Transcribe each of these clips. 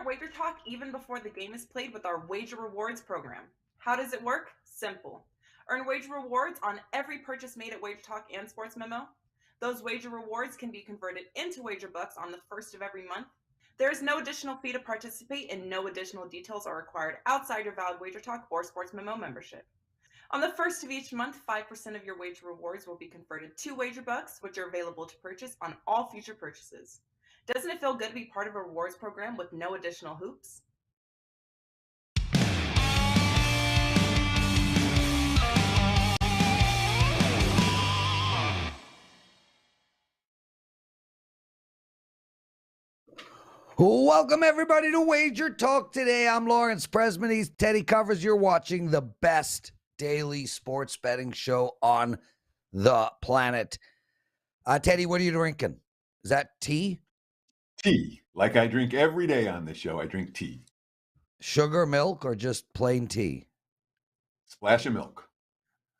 start WagerTalk even before the game is played with our Wager Rewards program. How does it work? Simple. Earn wager rewards on every purchase made at WagerTalk and Sports Memo. Those wager rewards can be converted into wager bucks on the first of every month. There is no additional fee to participate, and no additional details are required outside your valid WagerTalk or Sports Memo membership. On the first of each month, 5% of your wager rewards will be converted to wager bucks, which are available to purchase on all future purchases. Doesn't it feel good to be part of a rewards program with no additional hoops? Welcome, everybody, to Wager Talk Today. I'm Lawrence Presman. He's Teddy Covers. You're watching the best daily sports betting show on the planet. Teddy, what are you drinking? Is that tea? Tea. Like I drink every day on this show, I drink tea. Sugar, milk, or just plain tea? Splash of milk.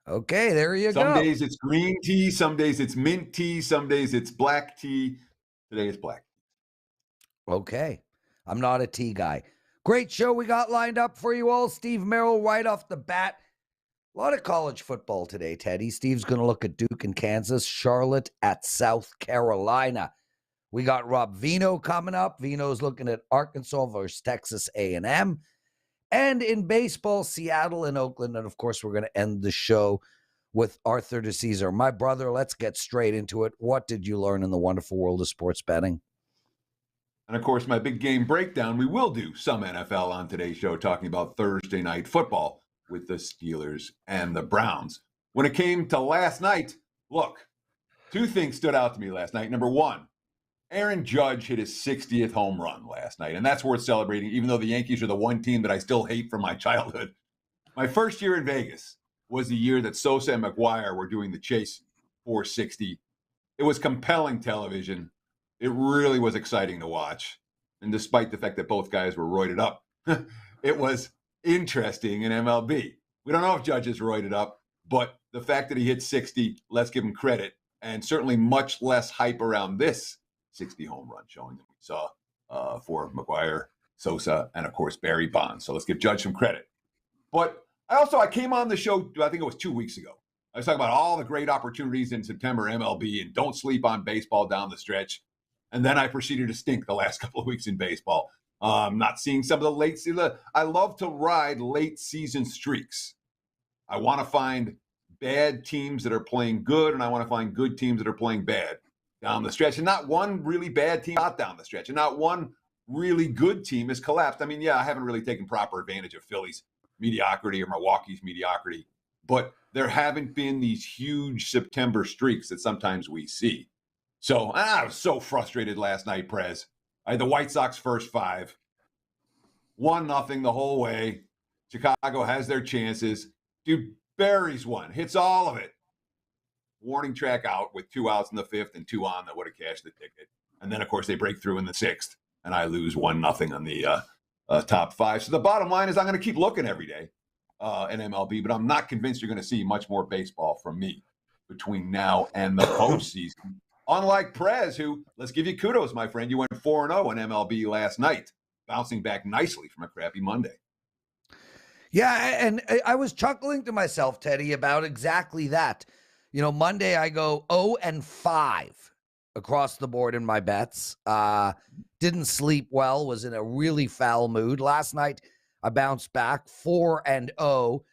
Okay, there you go. Some days it's green tea, some days it's mint tea, some days it's black tea. Today it's black. Okay. I'm not a tea guy. Great show we got lined up for you all. Steve Merril right off the bat. A lot of college football today, Teddy. Steve's going to look at Duke and Kansas, Charlotte at South Carolina. We got Rob Veno coming up. Veno's looking at Arkansas versus Texas A&M. And in baseball, Seattle and Oakland. And, of course, we're going to end the show with Arthur Dicesare. My brother, let's get straight into it. What did you learn in the wonderful world of sports betting? And, of course, my big game breakdown. We will do some NFL on today's show, talking about Thursday night football with the Steelers and the Browns. When it came to last night, look, two things stood out to me last night. Number one, Aaron Judge hit his 60th home run last night, and that's worth celebrating, even though the Yankees are the one team that I still hate from my childhood. My first year in Vegas was the year that Sosa and McGuire were doing the chase for 60. It was compelling television. It really was exciting to watch. And despite the fact that both guys were roided up, it was interesting in MLB. We don't know if Judge is roided up, but the fact that he hit 60, let's give him credit. And certainly much less hype around this 60 home run showing that we saw for McGuire, Sosa, and, of course, Barry Bonds. So let's give Judge some credit. But I came on the show, I think it was 2 weeks ago. I was talking about all the great opportunities in September MLB and don't sleep on baseball down the stretch. And then I proceeded to stink the last couple of weeks in baseball. Not seeing some of the late season. I love to ride late season streaks. I want to find bad teams that are playing good, and I want to find good teams that are playing bad down the stretch. And not one really bad team out down the stretch. And not one really good team has collapsed. I mean, yeah, I haven't really taken proper advantage of Philly's mediocrity or Milwaukee's mediocrity. But there haven't been these huge September streaks that sometimes we see. So I was so frustrated last night, Prez. I had the White Sox first five. 1-0 the whole way. Chicago has their chances. Dude buries one, hits all of it. Warning track out with 2 outs in the fifth and 2 on that would have cashed the ticket. And then, of course, they break through in the sixth, and I lose 1-0 on the top five. So the bottom line is I'm going to keep looking every day in MLB, but I'm not convinced you're going to see much more baseball from me between now and the postseason. Unlike Prez, who, let's give you kudos, my friend, you went 4-0 in MLB last night, bouncing back nicely from a crappy Monday. Yeah, and I was chuckling to myself, Teddy, about exactly that. You know, Monday I go 0-5 across the board in my bets. Didn't sleep well, was in a really foul mood. Last night I bounced back 4-0.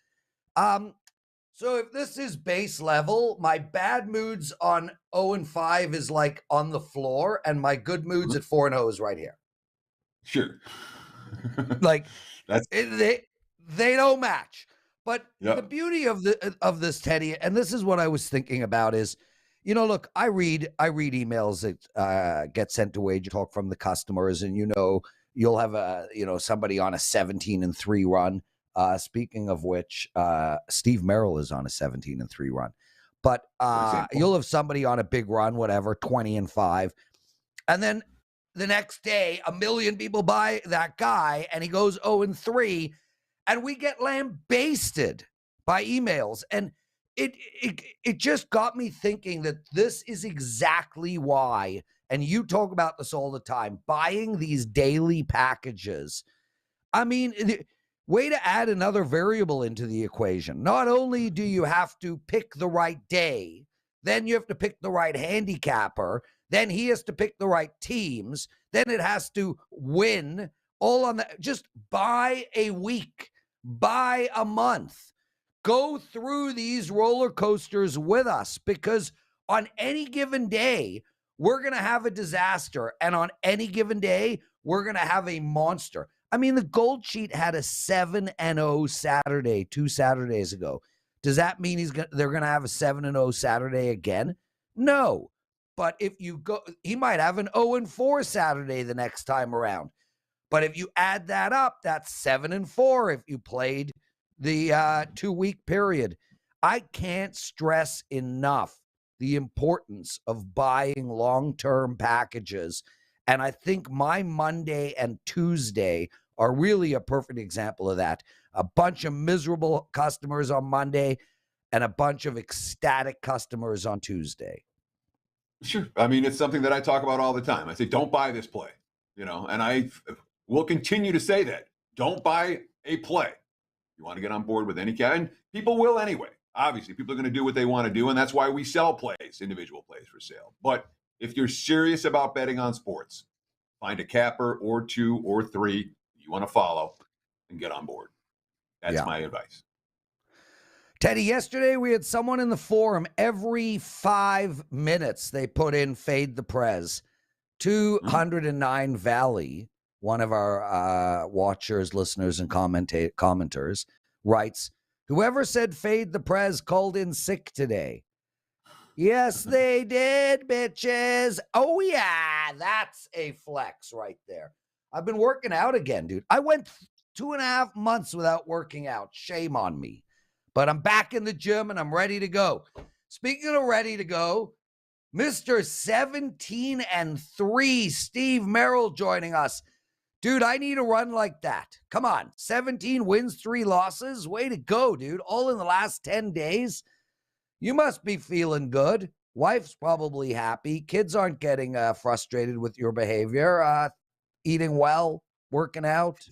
So if this is base level, my bad moods on 0-5 is like on the floor, and my good moods at 4-0 is right here. Sure. Like they don't match. But the beauty of this, Teddy, and this is what I was thinking about is, you know, look, I read emails that get sent to Wager Talk from the customers, and you'll have somebody on a 17-3 run. Speaking of which, Steve Merril is on a 17-3 run. But you'll have somebody on a big run, whatever, 20-5. And then the next day, 1 million people buy that guy, and he goes 0-3, and we get lambasted by emails. And it just got me thinking that this is exactly why and you talk about this all the time, buying these daily packages. I mean, way to add another variable into the equation. Not only do you have to pick the right day, then you have to pick the right handicapper, then he has to pick the right teams, then it has to win all on that. Just buy a week, buy a month. Go through these roller coasters with us, because on any given day, we're going to have a disaster. And on any given day, we're going to have a monster. I mean, the Gold Sheet had a 7-0 Saturday 2 Saturdays ago. Does that mean they're going to have a 7-0 Saturday again? No. But if you go, he might have an 0-4 Saturday the next time around. But if you add that up, that's 7-4 if you played the 2-week period. I can't stress enough the importance of buying long-term packages. And I think my Monday and Tuesday are really a perfect example of that. A bunch of miserable customers on Monday and a bunch of ecstatic customers on Tuesday. Sure. I mean, it's something that I talk about all the time. I say, don't buy this play, and I will continue to say that. Don't buy a play. You want to get on board with any and people will anyway. Obviously, people are going to do what they want to do, and that's why we sell plays, individual plays for sale. But if you're serious about betting on sports, find a capper or 2 or 3 you want to follow and get on board. That's my advice. Teddy, yesterday we had someone in the forum. Every 5 minutes they put in Fade the Prez. 209 Valley, one of our watchers, listeners, and commenters, writes, whoever said Fade the Prez called in sick today. Yes, they did, bitches. Oh, yeah, that's a flex right there. I've been working out again, dude. I went 2.5 months without working out. Shame on me. But I'm back in the gym and I'm ready to go. Speaking of ready to go, Mr. 17-3, Steve Merril joining us. Dude, I need a run like that. Come on. 17 wins, 3 losses. Way to go, dude. All in the last 10 days. You must be feeling good. Wife's probably happy. Kids aren't getting frustrated with your behavior. Eating well, working out.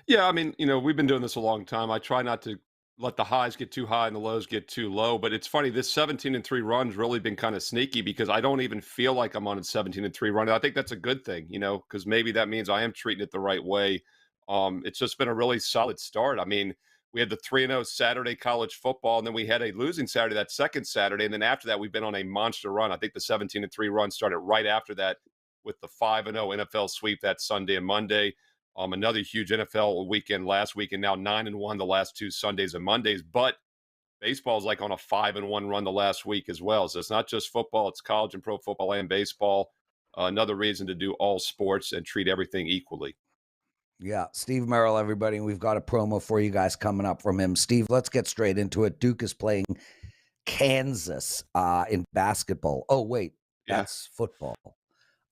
Yeah, I mean, we've been doing this a long time. I try not to let the highs get too high and the lows get too low. But it's funny, this 17-3 run's really been kind of sneaky because I don't even feel like I'm on a 17-3 run. And I think that's a good thing, because maybe that means I am treating it the right way. It's just been a really solid start. I mean, we had the 3-0 Saturday college football, and then we had a losing Saturday that second Saturday. And then after that, we've been on a monster run. I think the 17-3 run started right after that with the 5-0 NFL sweep that Sunday and Monday. Another huge NFL weekend last week, and now 9-1 the last 2 Sundays and Mondays. But baseball is like on a 5-1 run the last week as well. So it's not just football; it's college and pro football and baseball. Another reason to do all sports and treat everything equally. Yeah, Steve Merril, everybody. We've got a promo for you guys coming up from him. Steve, let's get straight into it. Duke is playing Kansas in basketball. Oh, wait, that's football.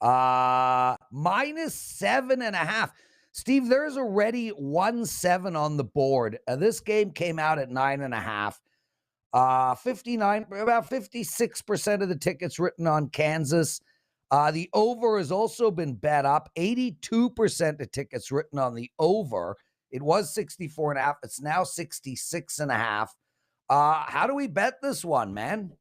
-7.5. Steve, there's already 1-7 on the board. This game came out at 9.5. About 56% of the tickets written on Kansas. The over has also been bet up. 82% of tickets written on the over. It was 64.5. It's now 66.5. How do we bet this one, man?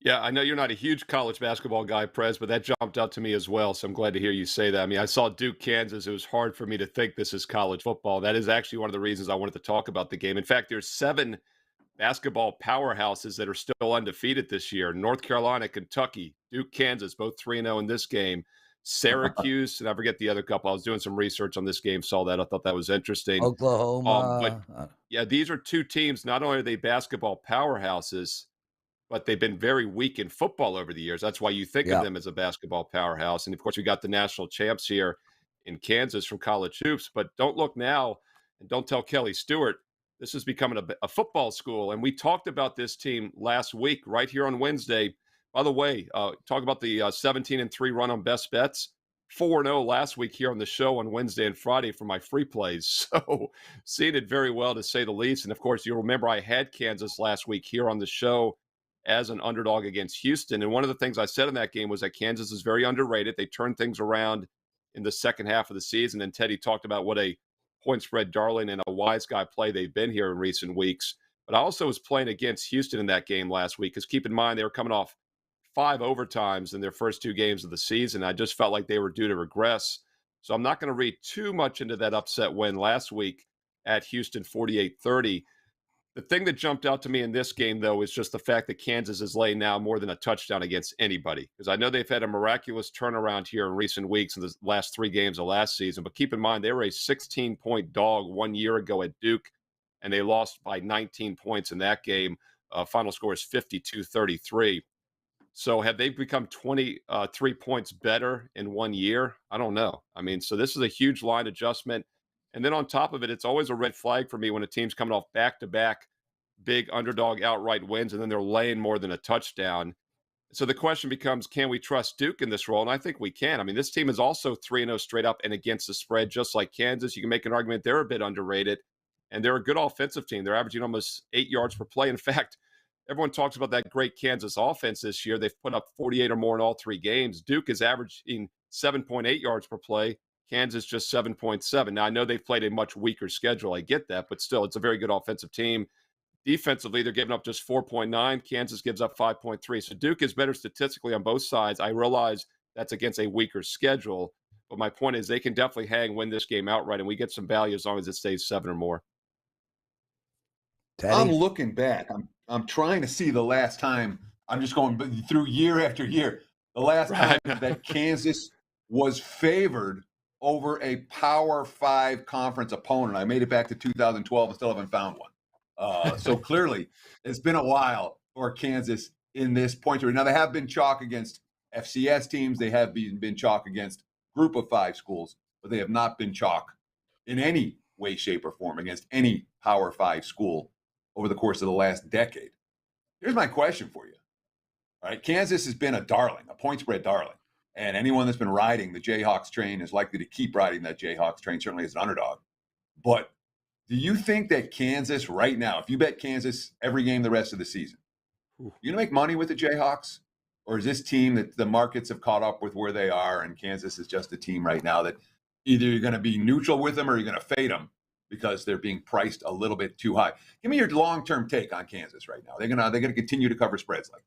Yeah, I know you're not a huge college basketball guy, Prez, but that jumped out to me as well. So I'm glad to hear you say that. I mean, I saw Duke, Kansas. It was hard for me to think this is college football. That is actually one of the reasons I wanted to talk about the game. In fact, there's 7 basketball powerhouses that are still undefeated this year. North Carolina, Kentucky, Duke, Kansas, both 3-0 in this game. Syracuse, and I forget the other couple. I was doing some research on this game, saw that. I thought that was interesting. Oklahoma. But these are 2 teams. Not only are they basketball powerhouses, but they've been very weak in football over the years. That's why you think of them as a basketball powerhouse. And, of course, we got the national champs here in Kansas from college hoops. But don't look now and don't tell Kelly Stewart. This is becoming a football school. And we talked about this team last week right here on Wednesday. By the way, talk about the 17-3 run on best bets. 4-0 last week here on the show on Wednesday and Friday for my free plays. So seeing it very well, to say the least. And, of course, you'll remember I had Kansas last week here on the show as an underdog against Houston. And one of the things I said in that game was that Kansas is very underrated. They turned things around in the second half of the season. And Teddy talked about what a point spread darling and a wise guy play they've been here in recent weeks. But I also was playing against Houston in that game last week, because keep in mind, they were coming off 5 overtimes in their first 2 games of the season. I just felt like they were due to regress. So I'm not going to read too much into that upset win last week at Houston 48-30. The thing that jumped out to me in this game, though, is just the fact that Kansas is laying now more than a touchdown against anybody. Because I know they've had a miraculous turnaround here in recent weeks in the last 3 games of last season. But keep in mind, they were a 16-point dog 1 year ago at Duke, and they lost by 19 points in that game. Final score is 52-33. So have they become 23 points better in 1 year? I don't know. I mean, so this is a huge line adjustment. And then on top of it, it's always a red flag for me when a team's coming off back-to-back big underdog outright wins, and then they're laying more than a touchdown. So the question becomes, can we trust Duke in this role? And I think we can. I mean, this team is also 3-0 straight up and against the spread, just like Kansas. You can make an argument they're a bit underrated, and they're a good offensive team. They're averaging almost 8 yards per play. In fact, everyone talks about that great Kansas offense this year. They've put up 48 or more in all 3 games. Duke is averaging 7.8 yards per play. Kansas just 7.7. Now, I know they've played a much weaker schedule. I get that, but still, it's a very good offensive team. Defensively, they're giving up just 4.9. Kansas gives up 5.3. So Duke is better statistically on both sides. I realize that's against a weaker schedule, but my point is they can definitely win this game outright, and we get some value as long as it stays 7 or more. Teddy? I'm looking back. I'm trying to see the last time. I'm just going through year after year. The last time that Kansas was favored over a Power 5 conference opponent. I made it back to 2012 and still haven't found one. So clearly, it's been a while for Kansas in this point. Now, they have been chalk against FCS teams. They have been chalk against Group of 5 schools, but they have not been chalk in any way, shape, or form against any Power 5 school over the course of the last decade. Here's my question for you. All right, Kansas has been a darling, a point spread darling. And anyone that's been riding the Jayhawks train is likely to keep riding that Jayhawks train, certainly as an underdog. But do you think that Kansas right now, if you bet Kansas every game the rest of the season, you're going to make money with the Jayhawks? Or is this team that the markets have caught up with where they are, and Kansas is just a team right now that either you're going to be neutral with them or you're going to fade them because they're being priced a little bit too high? Give me your long-term take on Kansas right now. They're going to continue to cover spreads like that.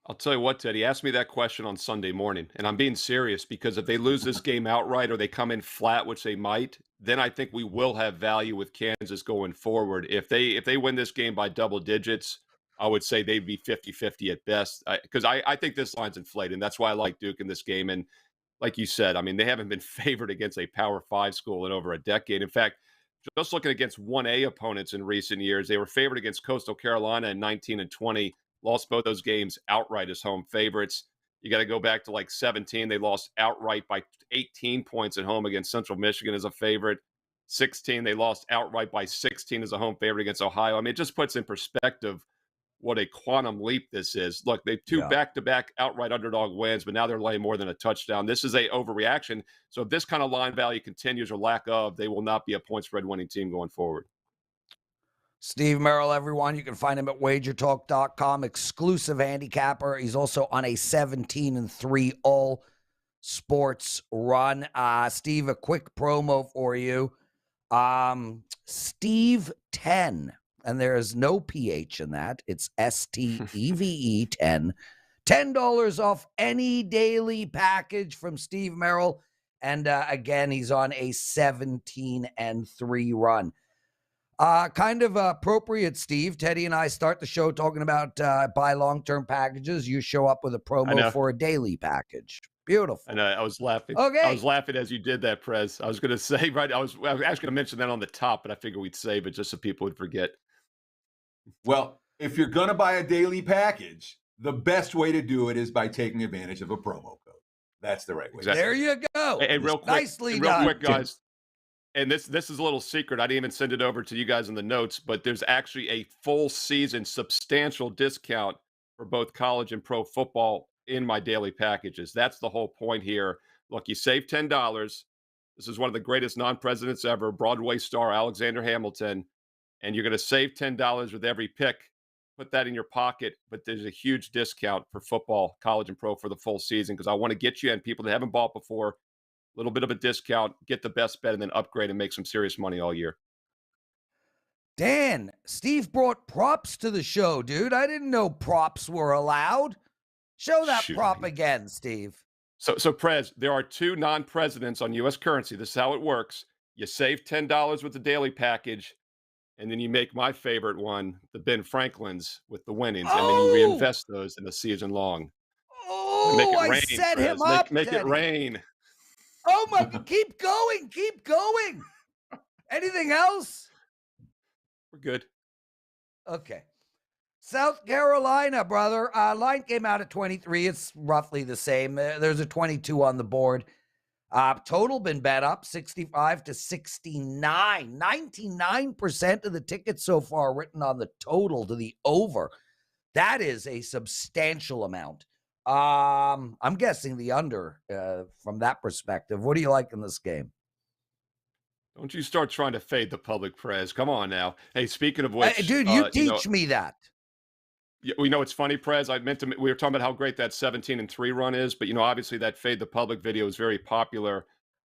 I'll tell you what, Teddy, ask me that question on Sunday morning, and I'm being serious, because if they lose this game outright or they come in flat, which they might, then I think we will have value with Kansas going forward. If they win this game by double digits, I would say they'd be 50-50 at best, because I think this line's inflated, and that's why I like Duke in this game. And like you said, I mean, they haven't been favored against a Power 5 school in over a decade. In fact, just looking against 1A opponents in recent years, they were favored against Coastal Carolina in 19 and 20. Lost both those games outright as home favorites. You got to go back to like 17. They lost outright by 18 points at home against Central Michigan as a favorite. 16, they lost outright by 16 as a home favorite against Ohio. I mean, it just puts in perspective what a quantum leap this is. Look, they have 2 back-to-back outright underdog wins, but now they're laying more than a touchdown. This is a overreaction. So if this kind of line value continues or lack of, they will not be a point spread winning team going forward. Steve Merril, everyone. You can find him at WagerTalk.com, exclusive handicapper. He's also on a 17-3 all sports run. Steve, a quick promo for you. Steve 10, and there's no PH in that. It's STEVE 10. $10 off any daily package from Steve Merril. And again, he's on a 17-3 run. Kind of appropriate, Steve. Teddy and I start the show talking about buy long-term packages. You show up with a promo for a daily package. Beautiful. I know. I was laughing. Okay. I was laughing as you did that, Prez. I was going to say, I was actually going to mention that on the top, but I figured we'd save it just so people would forget. Well, if you're going to buy a daily package, the best way to do it is by taking advantage of a promo code. That's the right way. Exactly. There you go. And real quick, nicely done. Real quick, guys. And this is a little secret. I didn't even send it over to you guys in the notes, but there's actually a full season substantial discount for both college and pro football in my daily packages. That's the whole point here. Look, you save $10. This is one of the greatest non-presidents ever, Broadway star Alexander Hamilton, and you're going to save $10 with every pick. put that in your pocket, but there's a huge discount for football, college and pro for the full season because I want to get you and people that haven't bought before, a little bit of a discount, get the best bet, and then upgrade and make some serious money all year. Dan, Steve brought props to the show, dude. I didn't know props were allowed. Show that prop again, Steve. So Prez, there are 2 non-presidents on U.S. currency. This is how it works. You save $10 with the daily package, and then you make my favorite one, the Ben Franklin's with the winnings, and then you reinvest those in the season long. Oh, make it rain, I set Prez. him up. Make it rain. Oh my! Keep going. Keep going. Anything else? We're good. Okay. South Carolina, brother. Line came out at 23. It's roughly the same. There's a 22 on the board. Total been bet up 65 to 69. 99% of the tickets so far written on the total to the over. That is a substantial amount. I'm guessing the under from that perspective. What do you like in this game? Don't you start trying to fade the public, Prez. Come on now. Hey, speaking of which, dude, you teach me that. You know, it's funny, Prez. We were talking about how great that 17-3 run is, but obviously that fade the public video is very popular.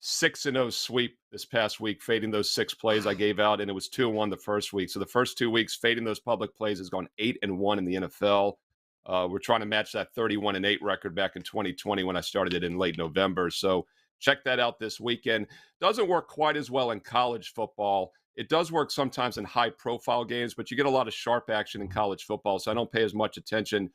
6-0 sweep this past week, fading those 6 plays I gave out, and it was 2-1 the first week. So the first 2 weeks, fading those public plays has gone 8-1 in the NFL. We're trying to match that 31-8 record back in 2020 when I started it in late November. So check that out this weekend. Doesn't work quite as well in college football. It does work sometimes in high-profile games, but you get a lot of sharp action in college football, so I don't pay as much attention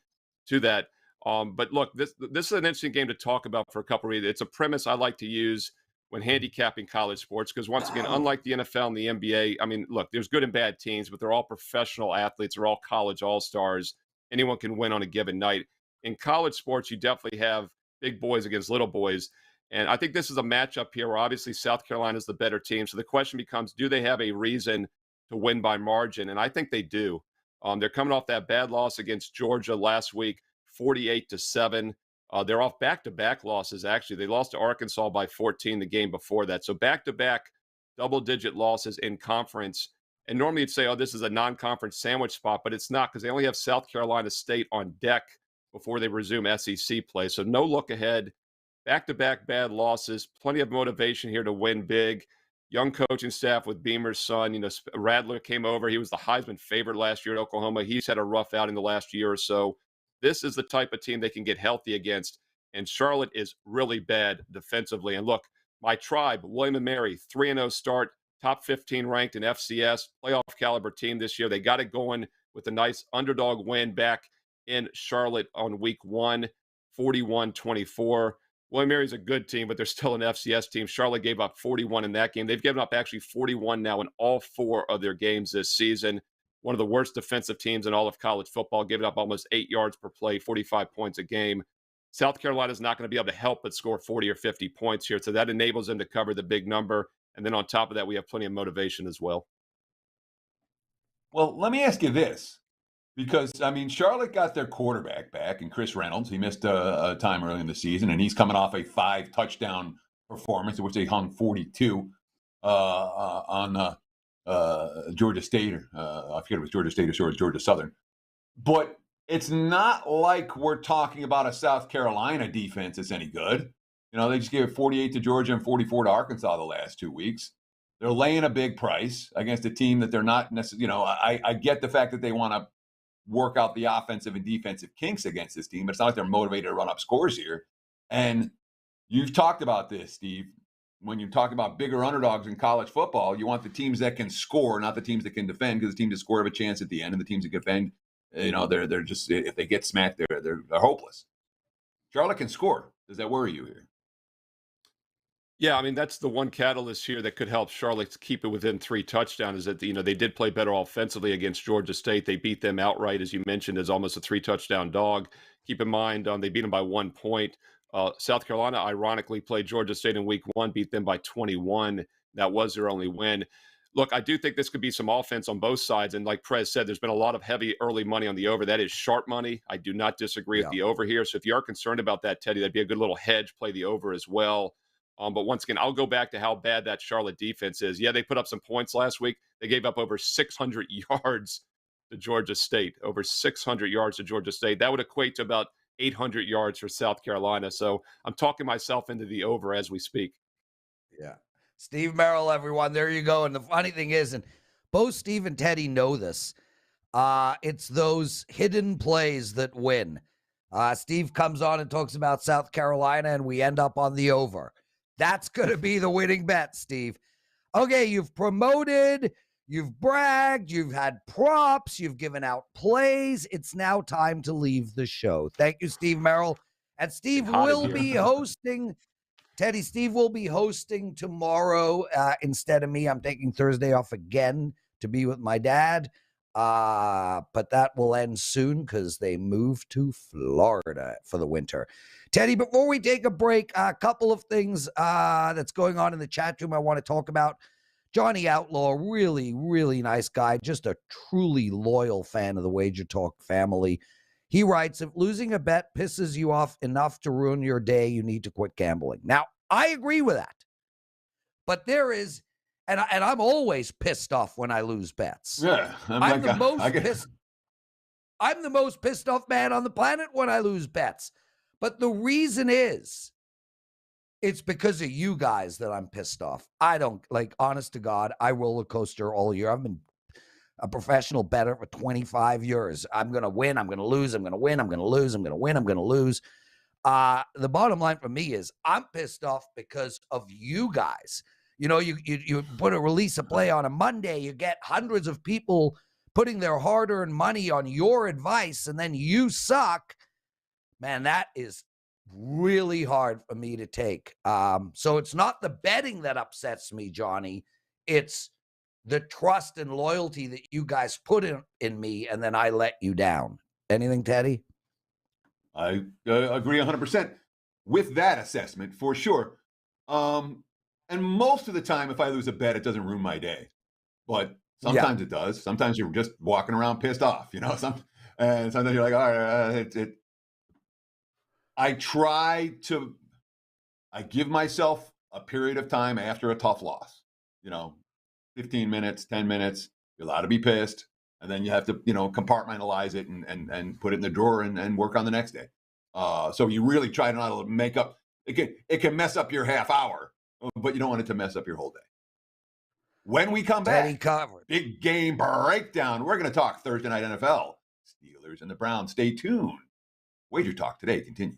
to that. But look, this is an interesting game to talk about for a couple of reasons. It's a premise I like to use when handicapping college sports because, once again, unlike the NFL and the NBA, I mean, look, there's good and bad teams, but they're all professional athletes. They're all college all-stars. Anyone can win on a given night. In college sports, you definitely have big boys against little boys. And I think this is a matchup here where obviously South Carolina is the better team. So the question becomes, do they have a reason to win by margin? And I think they do. They're coming off that bad loss against Georgia last week, 48-7. They're off back-to-back losses, actually. They lost to Arkansas by 14 the game before that. So back-to-back double-digit losses in conference. And normally you'd say, oh, this is a non-conference sandwich spot, but it's not because they only have South Carolina State on deck before they resume SEC play. So no look ahead. Back-to-back bad losses, plenty of motivation here to win big. Young coaching staff with Beamer's son. Radler came over. He was the Heisman favorite last year at Oklahoma. He's had a rough outing the last year or so. This is the type of team they can get healthy against. And Charlotte is really bad defensively. And look, my tribe, William & Mary, 3-0 start, top 15 ranked in FCS, playoff caliber team this year. They got it going with a nice underdog win back in Charlotte on week 1, 41-24. William & Mary's a good team, but they're still an FCS team. Charlotte gave up 41 in that game. They've given up actually 41 now in all 4 of their games this season. One of the worst defensive teams in all of college football, giving up almost 8 yards per play, 45 points a game. South Carolina's not going to be able to help but score 40 or 50 points here, so that enables them to cover the big number. And then on top of that, we have plenty of motivation as well. Well, let me ask you this. Because, I mean, Charlotte got their quarterback back, and Chris Reynolds. He missed a time early in the season, and he's coming off a 5-touchdown performance in which they hung 42 on Georgia State. I forget if it was Georgia State or Georgia Southern. But it's not like we're talking about a South Carolina defense that's any good. They just gave 48 to Georgia and 44 to Arkansas the last 2 weeks. They're laying a big price against a team that they're not necessarily, I get the fact that they want to work out the offensive and defensive kinks against this team, but it's not like they're motivated to run up scores here. And you've talked about this, Steve. When you talk about bigger underdogs in college football, you want the teams that can score, not the teams that can defend, because the teams that score have a chance at the end, and the teams that can defend, they're just, if they get smacked, they're hopeless. Charlotte can score. Does that worry you here? Yeah, I mean, that's the one catalyst here that could help Charlotte keep it within 3 touchdowns is that, they did play better offensively against Georgia State. They beat them outright, as you mentioned, as almost a 3-touchdown dog. Keep in mind, they beat them by 1 point. South Carolina, ironically, played Georgia State in week 1, beat them by 21. That was their only win. Look, I do think this could be some offense on both sides. And like Prez said, there's been a lot of heavy early money on the over. That is sharp money. I do not disagree with the over here. So if you are concerned about that, Teddy, that'd be a good little hedge, play the over as well. But once again, I'll go back to how bad that Charlotte defense is. Yeah, they put up some points last week. They gave up over 600 yards to Georgia State, over 600 yards to Georgia State. That would equate to about 800 yards for South Carolina. So I'm talking myself into the over as we speak. Yeah. Steve Merril, everyone. There you go. And the funny thing is, and both Steve and Teddy know this, it's those hidden plays that win. Steve comes on and talks about South Carolina, and we end up on the over. That's going to be the winning bet, Steve. Okay, you've promoted, you've bragged, you've had props, you've given out plays. It's now time to leave the show. Thank you, Steve Merril. And Steve will be hosting. Teddy, Steve will be hosting tomorrow instead of me. I'm taking Thursday off again to be with my dad. But that will end soon because they moved to Florida for the winter. Teddy, before we take a break, a couple of things that's going on in the chat room I want to talk about. Johnny Outlaw, really, really nice guy, just a truly loyal fan of the Wager Talk family. He writes, if losing a bet pisses you off enough to ruin your day, you need to quit gambling. Now, I agree with that. But there is, and I'm always pissed off when I lose bets. Yeah. I'm the most pissed off man on the planet when I lose bets. But the reason is, it's because of you guys that I'm pissed off. I don't, honest to God, I roller coaster all year. I've been a professional bettor for 25 years. I'm going to win. I'm going to lose. I'm going to win. I'm going to lose. I'm going to win. I'm going to lose. The bottom line for me is I'm pissed off because of you guys. You know, you put a release a play on a Monday, you get hundreds of people putting their hard-earned money on your advice, and then you suck. Man, that is really hard for me to take. So it's not the betting that upsets me, Johnny. It's the trust and loyalty that you guys put in me, and then I let you down. Anything, Teddy? I agree 100% with that assessment, for sure. And most of the time, if I lose a bet, it doesn't ruin my day. But sometimes it does. Sometimes you're just walking around pissed off, you know. And sometimes you're like, all right, I give myself a period of time after a tough loss, 15 minutes, 10 minutes, you're allowed to be pissed. And then you have to, compartmentalize it and put it in the drawer and work on the next day. So you really try not to make up. It can mess up your half hour, but you don't want it to mess up your whole day. When we come back, big game breakdown. We're going to talk Thursday night NFL, Steelers and the Browns. Stay tuned. Wager Talk Today continues.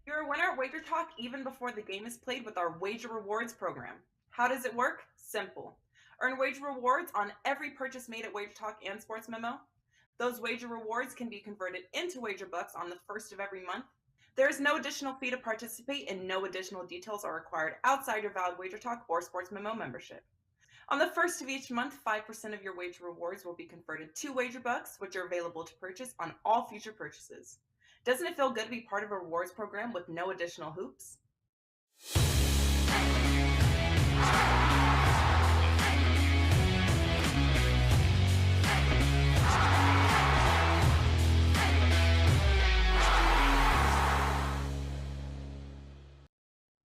You're a winner at Wager Talk even before the game is played with our Wager Rewards program. How does it work? Simple. Earn Wager Rewards on every purchase made at Wager Talk and Sports Memo. Those Wager Rewards can be converted into Wager Bucks on the first of every month. There is no additional fee to participate, and no additional details are required outside your valid Wager Talk or Sports Memo membership. On the first of each month, 5% of your Wager Rewards will be converted to Wager Bucks, which are available to purchase on all future purchases. Doesn't it feel good to be part of a rewards program with no additional hoops?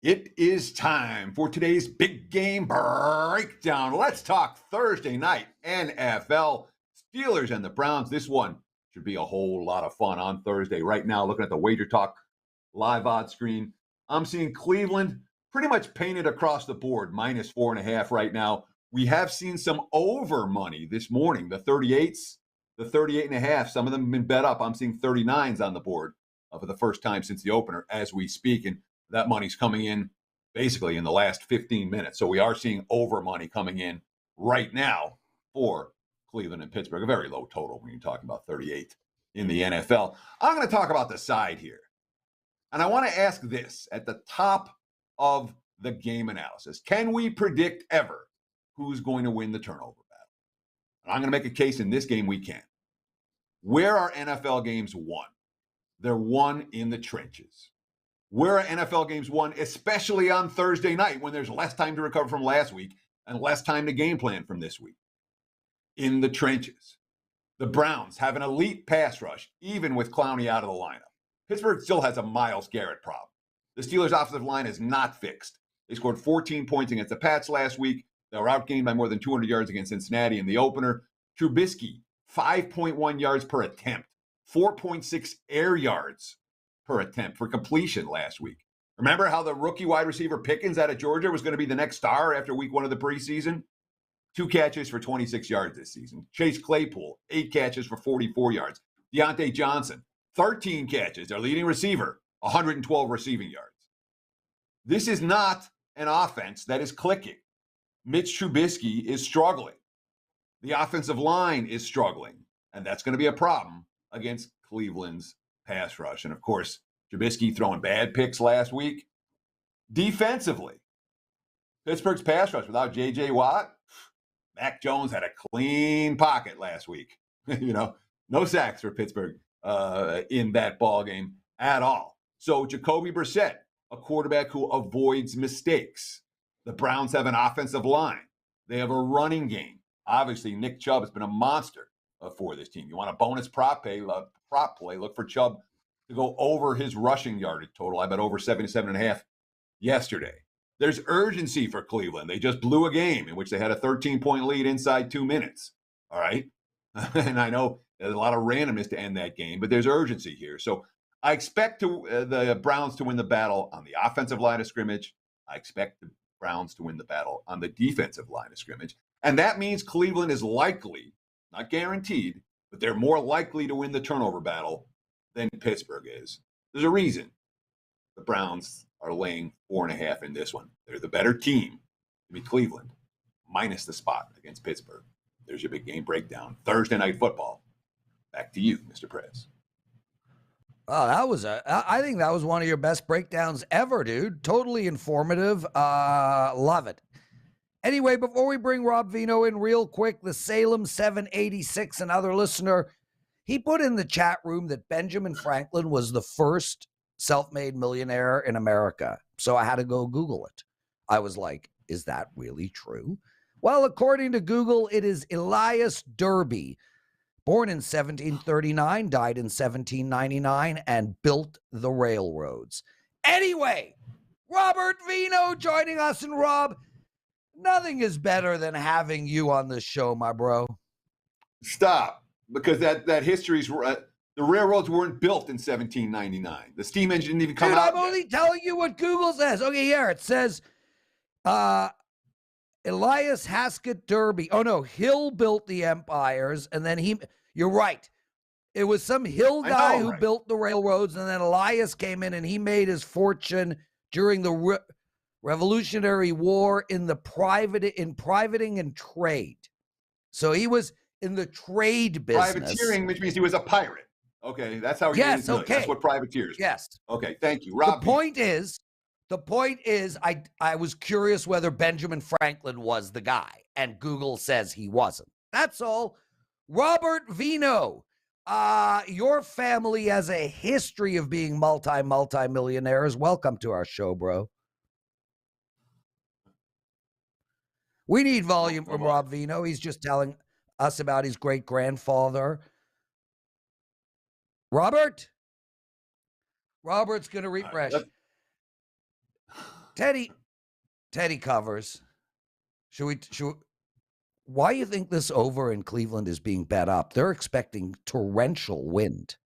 It is time for today's big game breakdown. Let's talk Thursday night NFL, Steelers and the Browns. This one should be a whole lot of fun on Thursday. Right now, looking at the Wager Talk live odds screen, I'm seeing Cleveland pretty much painted across the board, -4.5 right now. We have seen some over money this morning, the 38s, the 38.5. Some of them have been bet up. I'm seeing 39s on the board for the first time since the opener as we speak. And that money's coming in basically in the last 15 minutes. So we are seeing over money coming in right now for Cleveland and Pittsburgh. A very low total when you're talking about 38 in the NFL. I'm going to talk about the side here. And I want to ask this at the top of the game analysis. Can we predict ever who's going to win the turnover battle? And I'm going to make a case in this game we can. Where are NFL games won? They're won in the trenches. Where are NFL games won, especially on Thursday night when there's less time to recover from last week and less time to game plan from this week? In the trenches. The Browns have an elite pass rush, even with Clowney out of the lineup. Pittsburgh still has a Myles Garrett problem. The Steelers' offensive line is not fixed. They scored 14 points against the Pats last week. They were outgained by more than 200 yards against Cincinnati in the opener. Trubisky, 5.1 yards per attempt, 4.6 air yards per attempt for completion last week. Remember how the rookie wide receiver Pickens out of Georgia was going to be the next star after week 1 of the preseason? 2 catches for 26 yards this season. Chase Claypool, 8 catches for 44 yards. Deontay Johnson, 13 catches. Their leading receiver, 112 receiving yards. This is not an offense that is clicking. Mitch Trubisky is struggling. The offensive line is struggling. And that's going to be a problem against Cleveland's pass rush. And, of course, Trubisky throwing bad picks last week. Defensively, Pittsburgh's pass rush without J.J. Watt, Mac Jones had a clean pocket last week. No sacks for Pittsburgh in that ball game at all. So Jacoby Brissett, a quarterback who avoids mistakes. The Browns have an offensive line. They have a running game. Obviously, Nick Chubb has been a monster for this team. You want a bonus prop play, look for Chubb to go over his rushing yardage total. I bet over 77.5 yesterday. There's urgency for Cleveland. They just blew a game in which they had a 13-point lead inside 2 minutes. All right? And I know there's a lot of randomness to end that game, but there's urgency here. So I expect the Browns to win the battle on the offensive line of scrimmage. I expect the Browns to win the battle on the defensive line of scrimmage. And that means Cleveland is likely, not guaranteed, but they're more likely to win the turnover battle than Pittsburgh is. There's a reason the Browns are laying 4.5 in this one. They're the better team to be Cleveland, minus the spot against Pittsburgh. There's your big game breakdown. Thursday Night Football. Back to you, Mr. Prez. Oh, I think that was one of your best breakdowns ever, dude. Totally informative. Love it. Anyway, before we bring Rob Veno in real quick, the Salem 786, another listener, he put in the chat room that Benjamin Franklin was the first self-made millionaire in America. So I had to go Google it. I was like, is that really true? Well, according to Google, it is Elias Derby, born in 1739, died in 1799, and built the railroads. Anyway, Robert Veno joining us. And Rob, nothing is better than having you on this show, my bro. Stop, because that history's the railroads weren't built in 1799. The steam engine didn't even come out. I'm only telling you what Google says. Okay, here it says Elias Haskett Derby. Oh no, Hill built the empires, and then you're right. It was some Hill guy who built the railroads, and then Elias came in and he made his fortune during the Revolutionary War in privating and trade. So he was in the trade business. Privateering, which means he was a pirate. Okay, that's how he made his million. That's what privateers do. Yes. Okay, thank you, Rob. The point is, I was curious whether Benjamin Franklin was the guy, and Google says he wasn't. That's all. Robert Veno, your family has a history of being multi-millionaires. Welcome to our show, bro. We need volume from Rob Veno. He's just telling us about his great-grandfather. Robert's going to refresh. Teddy covers. Why do you think this over in Cleveland is being bet up? They're expecting torrential wind.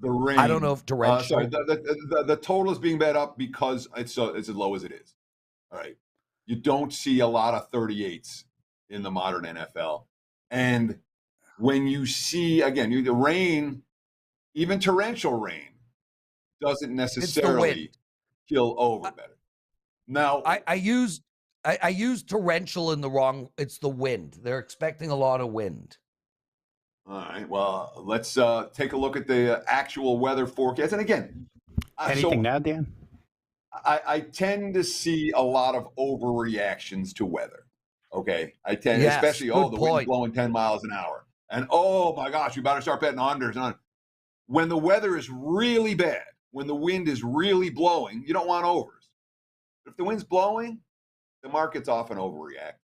The rain. I don't know if torrential. The total is being bet up because it's as low as it is. All right. You don't see a lot of 38s in the modern NFL. And when you see, again, the rain, even torrential rain, doesn't necessarily kill over better. Now, I used torrential in the wrong. It's the wind. They're expecting a lot of wind. All right. Well, let's take a look at the actual weather forecast. And again, anything now, Dan? I tend to see a lot of overreactions to weather. Okay. I tend, especially, the wind's blowing 10 miles an hour. And, oh, my gosh, we better start betting unders. When the weather is really bad, when the wind is really blowing, you don't want overs. If the wind's blowing, the markets often overreact.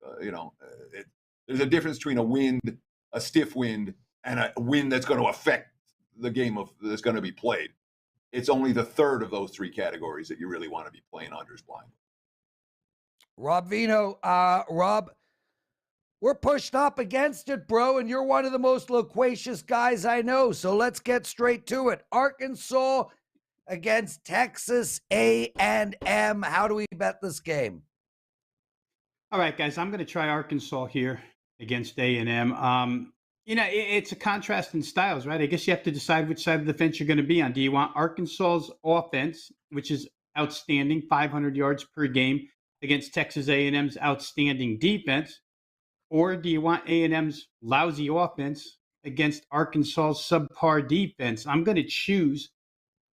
There's a difference between a stiff wind, and a wind that's going to affect the game that's going to be played. It's only the third of those three categories that you really want to be playing unders blind. Rob Veno, Rob, we're pushed up against it, bro, and you're one of the most loquacious guys I know. So let's get straight to it. Arkansas against Texas A&M. How do we bet this game? All right, guys, I'm going to try Arkansas here against A&M. It's a contrast in styles, right? I guess you have to decide which side of the fence you're going to be on. Do you want Arkansas's offense, which is outstanding, 500 yards per game, against Texas A&M's outstanding defense? Or do you want A&M's lousy offense against Arkansas's subpar defense? I'm going to choose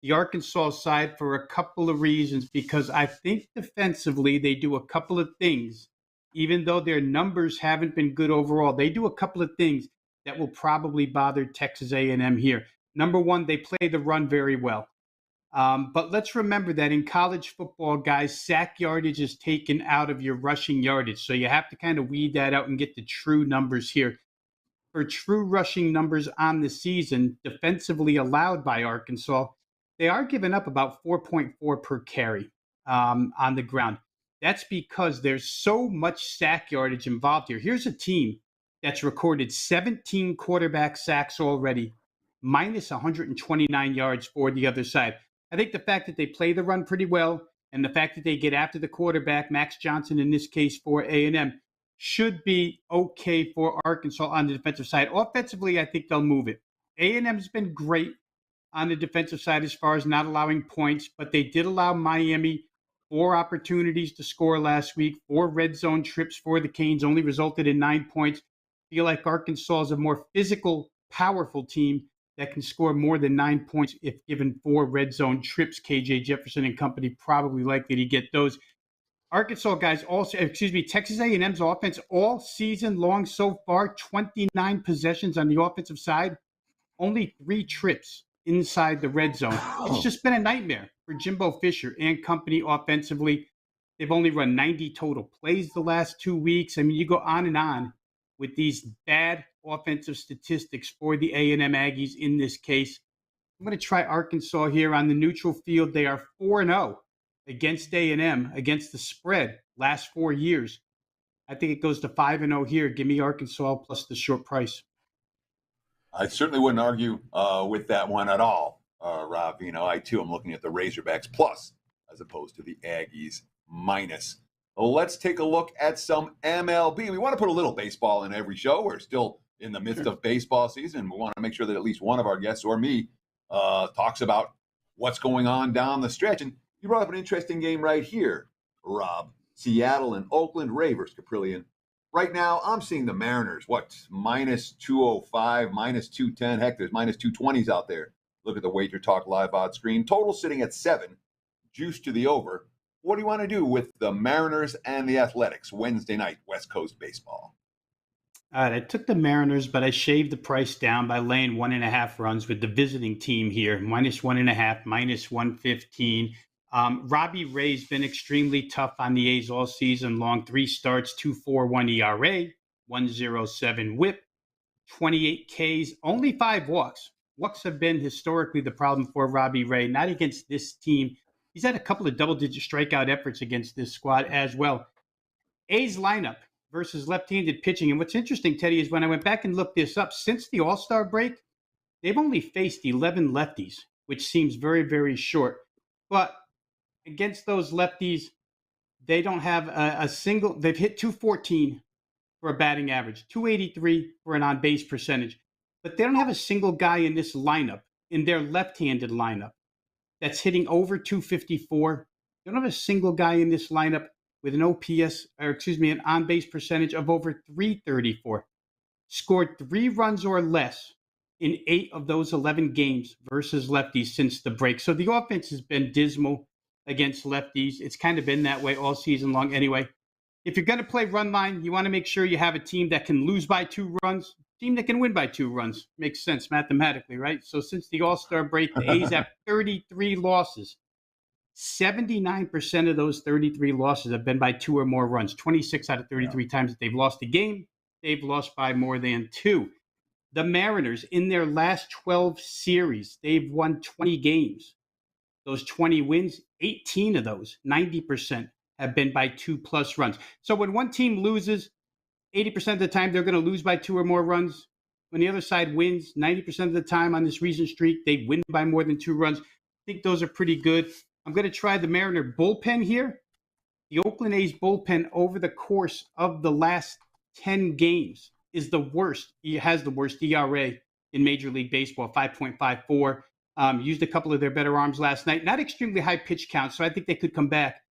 the Arkansas side for a couple of reasons, because I think defensively they do a couple of things. Even though their numbers haven't been good overall, they do a couple of things that will probably bother Texas A&M here. Number one, they play the run very well. But let's remember that in college football, guys, sack yardage is taken out of your rushing yardage. So you have to kind of weed that out and get the true numbers here. For true rushing numbers on the season, defensively allowed by Arkansas, they are giving up about 4.4 per carry on the ground. That's because there's so much sack yardage involved here. Here's a team that's recorded 17 quarterback sacks already, minus 129 yards for the other side. I think the fact that they play the run pretty well and the fact that they get after the quarterback, Max Johnson in this case for A&M, should be okay for Arkansas on the defensive side. Offensively, I think they'll move it. A&M's been great on the defensive side as far as not allowing points, but they did allow Miami 4 opportunities to score last week, 4 red zone trips for the Canes, only resulted in 9 points. I feel like Arkansas is a more physical, powerful team that can score more than 9 points if given 4 red zone trips. KJ Jefferson and company probably likely to get those. Arkansas guys Texas A&M's offense all season long so far, 29 possessions on the offensive side, only 3 trips inside the red zone. It's just been a nightmare for Jimbo Fisher and company offensively. They've only run 90 total plays the last 2 weeks. I mean, you go on with these bad offensive statistics for the A&M Aggies in this case. I'm going to try Arkansas here on the neutral field. They are 4-0 against A&M, against the spread last 4 years. I think it goes to 5-0 here. Give me Arkansas plus the short price. I certainly wouldn't argue with that one at all, Rob. I too am looking at the Razorbacks plus as opposed to the Aggies minus. Let's take a look at some MLB. We want to put a little baseball in every show. We're still in the midst of baseball season. We want to make sure that at least one of our guests or me talks about what's going on down the stretch. And you brought up an interesting game right here, Rob. Seattle and Oakland, Ray versus Caprillion. Right now, I'm seeing the Mariners, minus 205, minus 210. Heck, there's minus 220s out there. Look at the WagerTalk live odds screen. Total sitting at 7, juice to the over. What do you want to do with the Mariners and the Athletics Wednesday night, West Coast baseball? All right, I took the Mariners, but I shaved the price down by laying 1.5 runs with the visiting team here, minus 1.5, minus 115. Robbie Ray's been extremely tough on the A's all season long. 3 starts, 2.41 ERA, 1.07 WHIP, 28 Ks, only 5 walks. Walks have been historically the problem for Robbie Ray, not against this team. He's had a couple of double-digit strikeout efforts against this squad as well. A's lineup versus left-handed pitching. And what's interesting, Teddy, is when I went back and looked this up, since the All-Star break, they've only faced 11 lefties, which seems very, very short. But against those lefties, they don't have a single. They've hit 214 for a batting average, 283 for an on-base percentage. But they don't have a single guy in this lineup, in their left-handed lineup, that's hitting over 254. They don't have a single guy in this lineup with an an on-base percentage of over 334. Scored 3 runs or less in 8 of those 11 games versus lefties since the break. So the offense has been dismal against lefties. It's kind of been that way all season long anyway. If you're going to play run line, you want to make sure you have a team that can lose by 2 runs, a team that can win by 2 runs. Makes sense mathematically, right? So since the All-Star break, the A's have 33 losses. 79% of those 33 losses have been by 2 or more runs. 26 out of 33 times that they've lost a game, they've lost by more than 2. The Mariners, in their last 12 series, they've won 20 games. Those 20 wins, 18 of those, 90%, have been by 2+ runs. So when one team loses, 80% of the time they're going to lose by 2 or more runs. When the other side wins, 90% of the time on this recent streak, they win by more than 2 runs. I think those are pretty good. I'm going to try the Mariner bullpen here. The Oakland A's bullpen over the course of the last 10 games is the worst. He has the worst ERA in Major League Baseball, 5.54. Used a couple of their better arms last night. Not extremely high pitch count, so I think they could come back.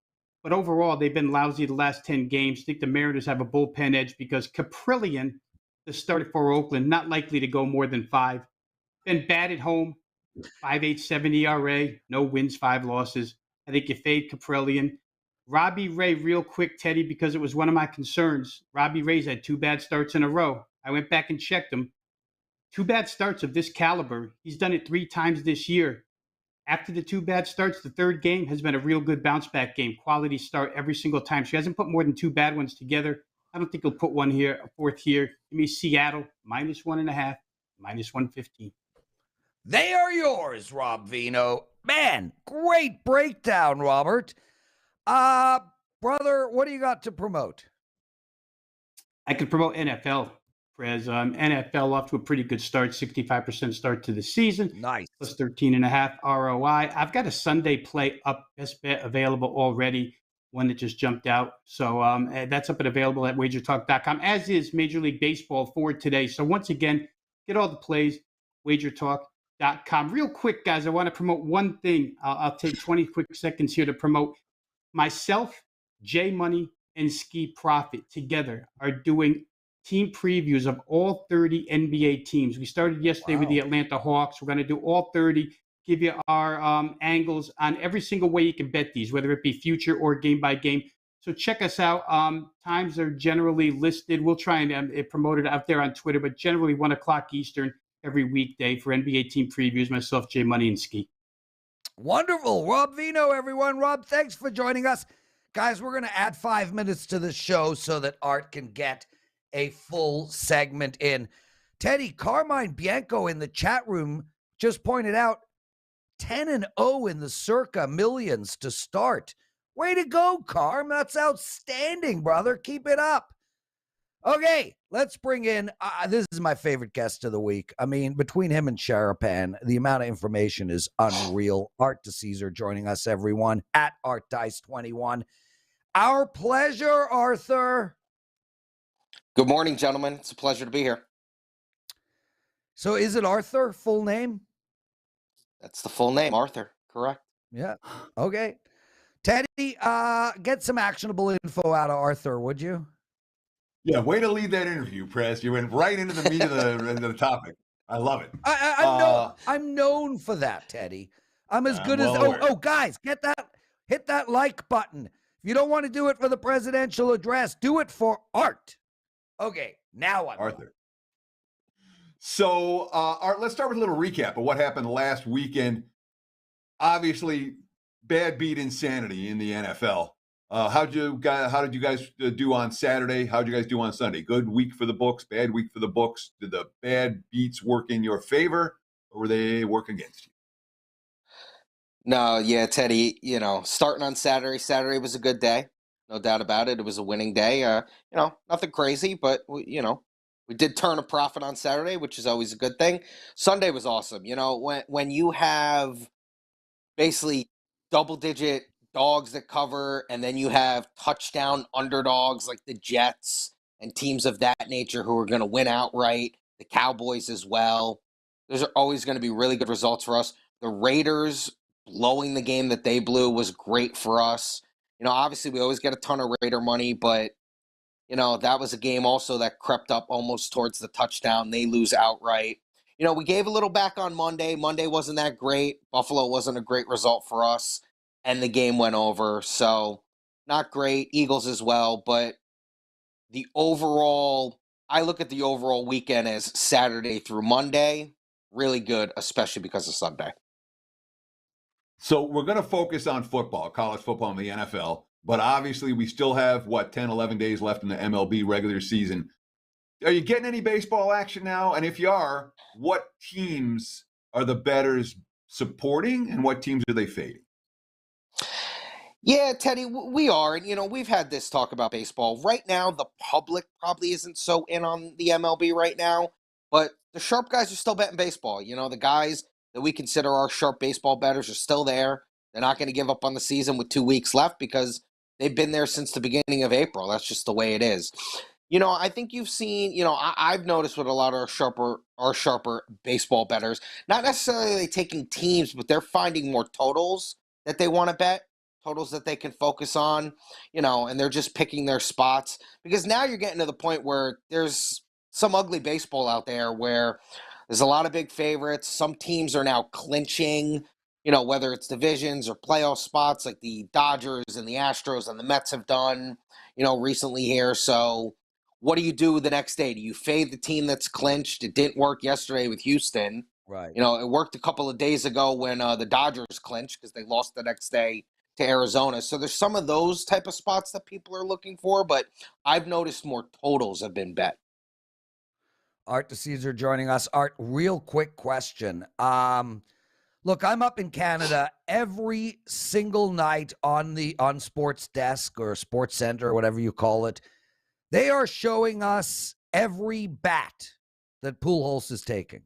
But overall, they've been lousy the last 10 games. I think the Mariners have a bullpen edge because Caprillion, the starter for Oakland, not likely to go more than 5. Been bad at home, 5.87 ERA, no wins, 5 losses. I think you fade Caprillion. Robbie Ray, real quick, Teddy, because it was one of my concerns. Robbie Ray's had 2 bad starts in a row. I went back and checked them. 2 bad starts of this caliber. He's done it 3 times this year. After the 2 bad starts, the third game has been a real good bounce back game. Quality start every single time. So he hasn't put more than 2 bad ones together. I don't think he'll put one here, a fourth here. Give me Seattle, -1.5, -115. They are yours, Rob Veno. Man, great breakdown, Robert. Brother, what do you got to promote? I could promote NFL, Prez. NFL off to a pretty good start, 65% start to the season. Nice. Plus 13.5 ROI. I've got a Sunday play up, best bet available already, one that just jumped out. So that's up and available at WagerTalk.com, as is Major League Baseball for today. So once again, get all the plays, WagerTalk.com. Real quick, guys, I want to promote one thing. I'll take 20 quick seconds here to promote. Myself, J Money, and Ski Profit together are doing team previews of all 30 NBA teams. We started yesterday with the Atlanta Hawks. We're going to do all 30, give you our angles on every single way you can bet these, whether it be future or game by game. So check us out. Times are generally listed. We'll try and promote it out there on Twitter, but generally 1 o'clock Eastern every weekday for NBA team previews. Myself, J Money, and Ski. Wonderful. Rob Veno, everyone. Rob, thanks for joining us. Guys, we're going to add 5 minutes to the show so that Art can get a full segment in. Teddy, Carmine Bianco in the chat room just pointed out 10-0 in the circa millions to start. Way to go, Carm. That's outstanding, brother. Keep it up. Okay, let's bring in, this is my favorite guest of the week. I mean, between him and Sharapan, the amount of information is unreal. Art Dicesare joining us, everyone, at ArtDice21. Our pleasure, Arthur. Good morning, gentlemen. It's a pleasure to be here. So is it Arthur, full name? That's the full name, Arthur. Correct. Yeah. Okay. Teddy, get some actionable info out of Arthur, would you? Yeah, way to lead that interview, Prez. You went right into the meat of the topic. I love it. I'm known for that, Teddy. I'm as good as guys, hit that like button. If you don't want to do it for the presidential address, do it for Art. Okay, now I'm Arthur. So, Art, let's start with a little recap of what happened last weekend. Obviously, bad beat insanity in the NFL. How did you guys do on Saturday? How did you guys do on Sunday? Good week for the books, bad week for the books. Did the bad beats work in your favor, or were they work against you? No, yeah, Teddy, starting on Saturday was a good day. No doubt about it. It was a winning day. Nothing crazy, but, we did turn a profit on Saturday, which is always a good thing. Sunday was awesome. When you have basically double-digit dogs that cover, and then you have touchdown underdogs like the Jets and teams of that nature who are going to win outright, the Cowboys as well. Those are always going to be really good results for us. The Raiders blowing the game that they blew was great for us. Obviously we always get a ton of Raider money, but, that was a game also that crept up almost towards the touchdown. They lose outright. We gave a little back on Monday. Monday wasn't that great. Buffalo wasn't a great result for us, and the game went over. So not great. Eagles as well, but I look at the overall weekend as Saturday through Monday. Really good, especially because of Sunday. So we're going to focus on football, college football, and the NFL. But obviously we still have, 10, 11 days left in the MLB regular season. Are you getting any baseball action now? And if you are, what teams are the bettors supporting and what teams are they fading? Yeah, Teddy, we are. And, we've had this talk about baseball. Right now, the public probably isn't so in on the MLB right now, but the sharp guys are still betting baseball. The guys that we consider our sharp baseball bettors are still there. They're not going to give up on the season with 2 weeks left because they've been there since the beginning of April. That's just the way it is. I think you've seen, I've noticed with a lot of our sharper baseball bettors, not necessarily taking teams, but they're finding more totals that they want to bet. Totals that they can focus on, and they're just picking their spots, because now you're getting to the point where there's some ugly baseball out there where there's a lot of big favorites. Some teams are now clinching, whether it's divisions or playoff spots like the Dodgers and the Astros and the Mets have done, recently here. So what do you do the next day? Do you fade the team that's clinched? It didn't work yesterday with Houston. Right. It worked a couple of days ago when the Dodgers clinched because they lost the next day to Arizona. So there's some of those type of spots that people are looking for, but I've noticed more totals have been bet. Art Dicesare joining us. Art, real quick question. Look, I'm up in Canada every single night on Sports Desk or Sports Center or whatever you call it. They are showing us every bat that Pujols is taking.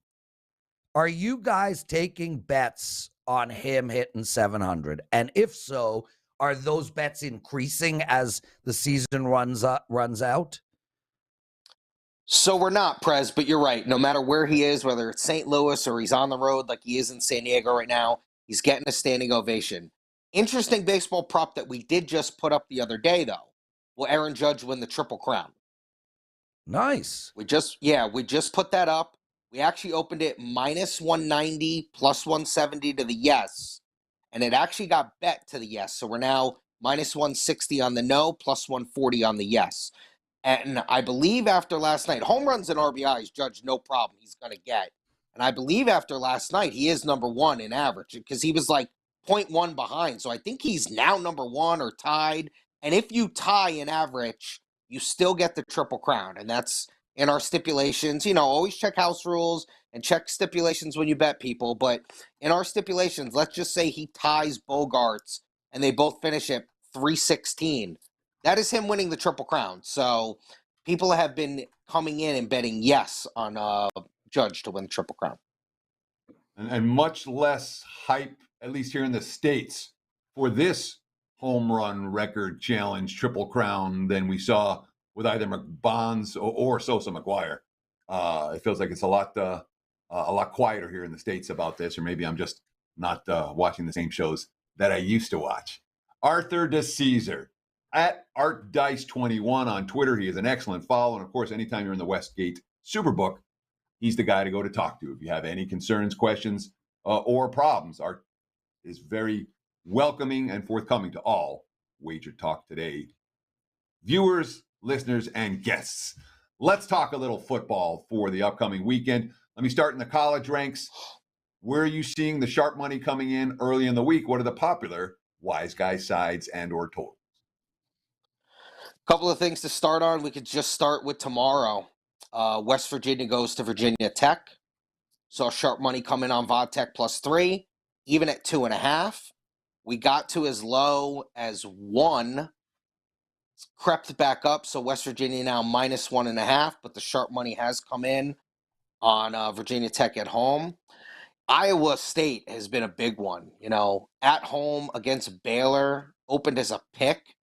Are you guys taking bets on him hitting 700? And if so, are those bets increasing as the season runs out? So we're not, Prez, but you're right. No matter where he is, whether it's St. Louis or he's on the road like he is in San Diego right now, he's getting a standing ovation. Interesting baseball prop that we did just put up the other day, though. Will Aaron Judge win the Triple Crown? Nice. We just put that up. We actually opened it minus 190, plus 170 to the yes. And it actually got bet to the yes. So we're now minus 160 on the no, plus 140 on the yes. And I believe after last night, home runs and RBIs, Judge, no problem, he's going to get. And I believe after last night, he is number one in average because he was like 0.1 behind. So I think he's now number one or tied. And if you tie in average, you still get the Triple Crown. And that's in our stipulations. Always check house rules and check stipulations when you bet, people. But in our stipulations, let's just say he ties Bogarts and they both finish at 316. That is him winning the Triple Crown. So people have been coming in and betting yes on Judge to win the Triple Crown. And much less hype, at least here in the States, for this home run record challenge Triple Crown than we saw with either Bonds or Sosa McGuire. It feels like it's a lot quieter here in the States about this, or maybe I'm just not watching the same shows that I used to watch. Arthur Dicesare at ArtDice21 on Twitter. He is an excellent follow. And of course, anytime you're in the Westgate Superbook, he's the guy to go to talk to if you have any concerns, questions, or problems. Art is very welcoming and forthcoming to all WagerTalk Today viewers, listeners, and guests. Let's talk a little football for the upcoming weekend. Let me start in the college ranks. Where are you seeing the sharp money coming in early in the week? What are the popular wise guy sides and or totals? Couple of things to start on. We could just start with tomorrow. West Virginia goes to Virginia Tech. Saw sharp money come in on Vodtech +3, even at 2.5. We got to as low as 1. It's crept back up, so West Virginia now minus 1.5, but the sharp money has come in on Virginia Tech at home. Iowa State has been a big one. At home against Baylor, opened as a pick.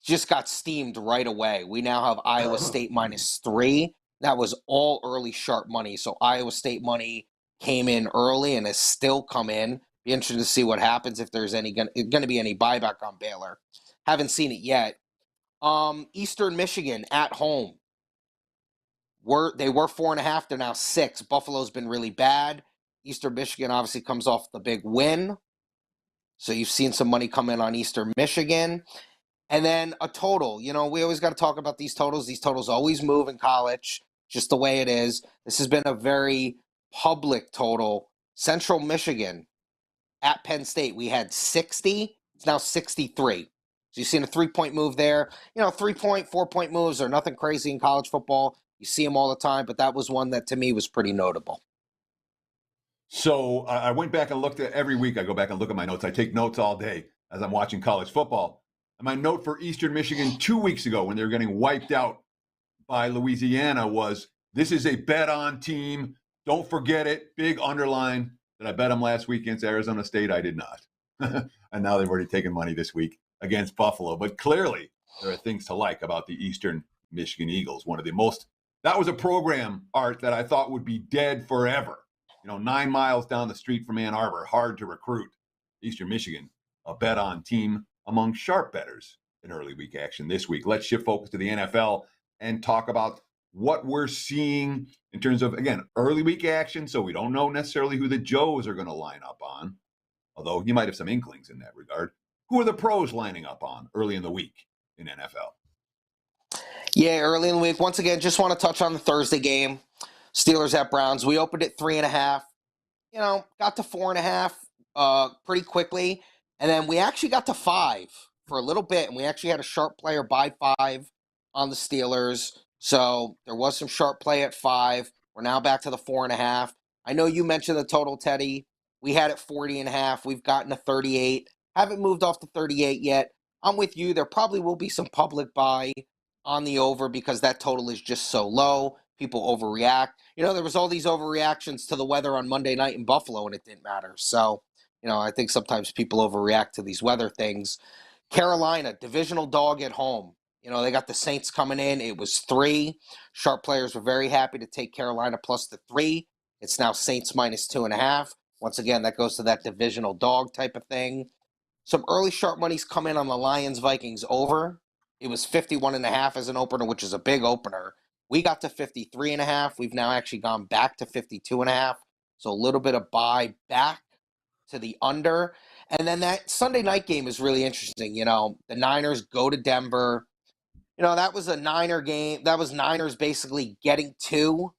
Just got steamed right away. We now have Iowa State -3. That was all early sharp money. So Iowa State money came in early and has still come in. Be interested to see what happens if there's going to be any buyback on Baylor. Haven't seen it yet. Eastern Michigan at home. They were 4.5. They're now 6. Buffalo's been really bad. Eastern Michigan obviously comes off the big win. So you've seen some money come in on Eastern Michigan. And then a total. We always got to talk about these totals. These totals always move in college, just the way it is. This has been a very public total. Central Michigan at Penn State, we had 60. It's now 63. So you've seen a 3-point move there. 3-point, 4-point moves are nothing crazy in college football. You see them all the time, but that was one that to me was pretty notable. So I went back and looked at every week. I go back and look at my notes. I take notes all day as I'm watching college football. And my note for Eastern Michigan 2 weeks ago when they were getting wiped out by Louisiana was, this is a bet on team. Don't forget it. Big underline. Did I bet them last week against Arizona State? I did not. And now they've already taken money this week against Buffalo. But clearly there are things to like about the Eastern Michigan Eagles. That was a program, Art, that I thought would be dead forever. 9 miles down the street from Ann Arbor, hard to recruit. Eastern Michigan, a bet on team among sharp bettors in early week action this week. Let's shift focus to the NFL and talk about what we're seeing in terms of, again, early week action. So we don't know necessarily who the Joes are going to line up on, although you might have some inklings in that regard. Who are the pros lining up on early in the week in NFL? Yeah, early in the week. Once again, just want to touch on the Thursday game. Steelers at Browns. We opened at 3.5. Got to 4.5 pretty quickly. And then we actually got to 5 for a little bit. And we actually had a sharp player by 5 on the Steelers. So there was some sharp play at 5. We're now back to the 4.5. I know you mentioned the total, Teddy. We had it 40.5. We've gotten to 38. Haven't moved off the 38 yet. I'm with you. There probably will be some public buy on the over because that total is just so low. People overreact. There was all these overreactions to the weather on Monday night in Buffalo, and it didn't matter. So, I think sometimes people overreact to these weather things. Carolina, divisional dog at home. They got the Saints coming in. It was 3. Sharp players were very happy to take Carolina plus the 3. It's now Saints minus 2.5. Once again, that goes to that divisional dog type of thing. Some early sharp money's come in on the Lions-Vikings over. It was 51.5 as an opener, which is a big opener. We got to 53.5. We've now actually gone back to 52.5. So a little bit of buy back to the under. And then that Sunday night game is really interesting. The Niners go to Denver. That was a Niner game. That was Niners basically getting 2.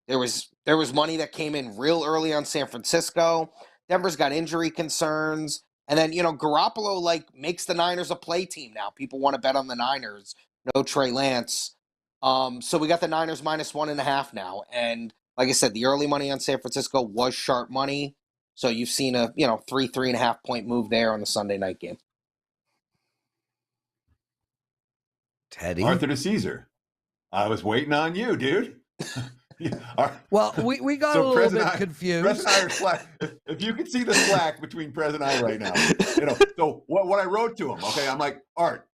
There was money that came in real early on San Francisco. Denver's got injury concerns. And then, Garoppolo, makes the Niners a play team now. People want to bet on the Niners. No Trey Lance. So we got the Niners minus 1.5 now. And like I said, the early money on San Francisco was sharp money. So you've seen a, 3.5 point move there on the Sunday night game. Teddy? Arthur Dicesare. I was waiting on you, dude. Well, we got a little bit confused. Prez and I are slack. If you can see the slack between Prez and I right now, So what I wrote to him, okay, I'm like, Art,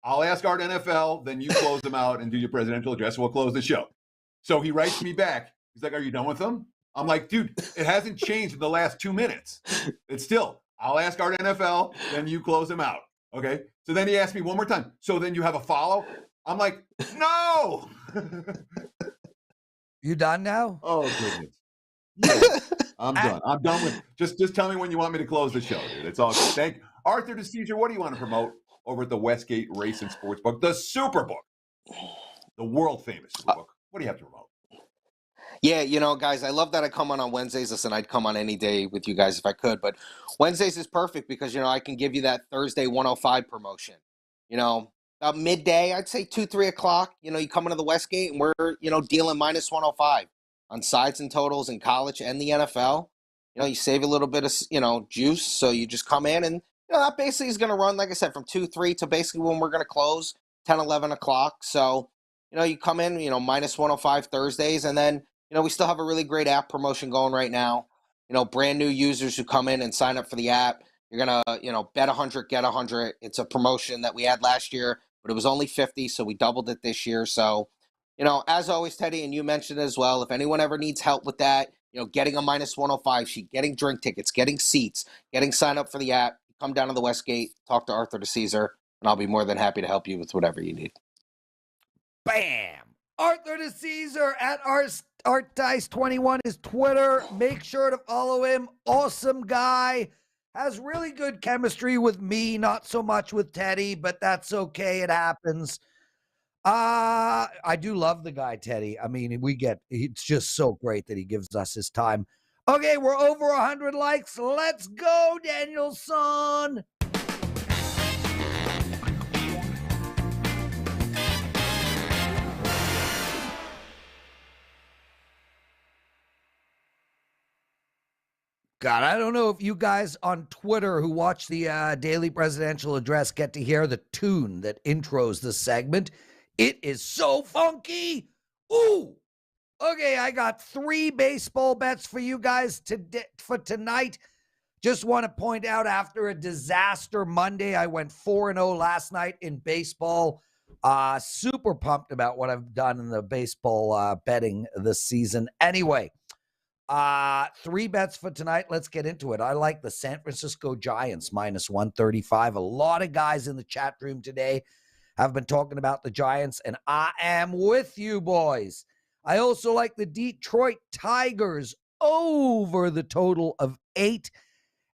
I'll ask Art NFL, then you close them out and do your presidential address. We'll close the show. So he writes me back. He's like, are you done with them? I'm like, dude, it hasn't changed in the last 2 minutes. It's still, I'll ask Art NFL, then you close them out. Okay. So then he asked me one more time. So then you have a follow? I'm like, no. You done now? Oh, goodness. Yeah, I'm done. I'm done with just tell me when you want me to close the show, dude. It's all good. Thank you. Arthur Dicesare, what do you want to promote over at the Westgate Race and Sportsbook, the Superbook, the world famous Superbook? What do you have to promote? Yeah, guys, I love that I come on Wednesdays. Listen, I'd come on any day with you guys if I could, but Wednesdays is perfect because, I can give you that Thursday 105 promotion. About midday, I'd say 2, 3 o'clock, you come into the Westgate and we're, dealing minus 105 on sides and totals in college and the NFL. You save a little bit of, juice. So you just come in and, that basically is going to run, like I said, from 2, 3 to basically when we're going to close 10, 11 o'clock. So, you come in, minus 105 Thursdays. And then, we still have a really great app promotion going right now. Brand new users who come in and sign up for the app. You're going to, bet 100, get 100. It's a promotion that we had last year, but it was only 50. So we doubled it this year. So, as always, Teddy, and you mentioned as well, if anyone ever needs help with that, getting a minus 105 sheet, getting drink tickets, getting seats, getting signed up for the app, come down to the Westgate, talk to Arthur Dicesare, and I'll be more than happy to help you with whatever you need. Bam! Arthur Dicesare at ArtDice21 is Twitter. Make sure to follow him. Awesome guy. Has really good chemistry with me, not so much with Teddy, but that's okay. It happens. I do love the guy, Teddy. I mean, it's just so great that he gives us his time. Okay, we're over 100 likes. Let's go, Danielson. God, I don't know if you guys on Twitter who watch the daily presidential address get to hear the tune that intros the segment. It is so funky. Ooh. Okay, I got 3 baseball bets for you guys for tonight. Just want to point out, after a disaster Monday, I went 4-0 last night in baseball. Super pumped about what I've done in the baseball betting this season. Anyway, 3 bets for tonight. Let's get into it. I like the San Francisco Giants minus 135. A lot of guys in the chat room today have been talking about the Giants, and I am with you, boys. I also like the Detroit Tigers over the total of 8.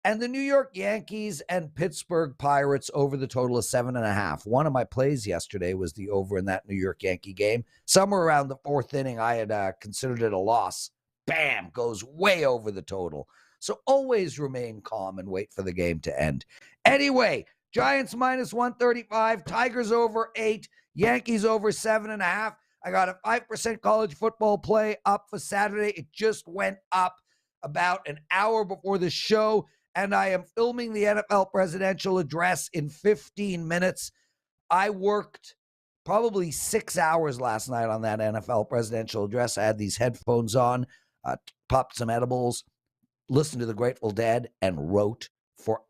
And the New York Yankees and Pittsburgh Pirates over the total of 7.5. One of my plays yesterday was the over in that New York Yankee game. Somewhere around the 4th inning, I had considered it a loss. Bam, goes way over the total. So always remain calm and wait for the game to end. Anyway, Giants minus 135, Tigers over 8, Yankees over 7.5. I got a 5% college football play up for Saturday. It just went up about an hour before the show. And I am filming the NFL presidential address in 15 minutes. I worked probably 6 hours last night on that NFL presidential address. I had these headphones on, popped some edibles, listened to the Grateful Dead, and wrote for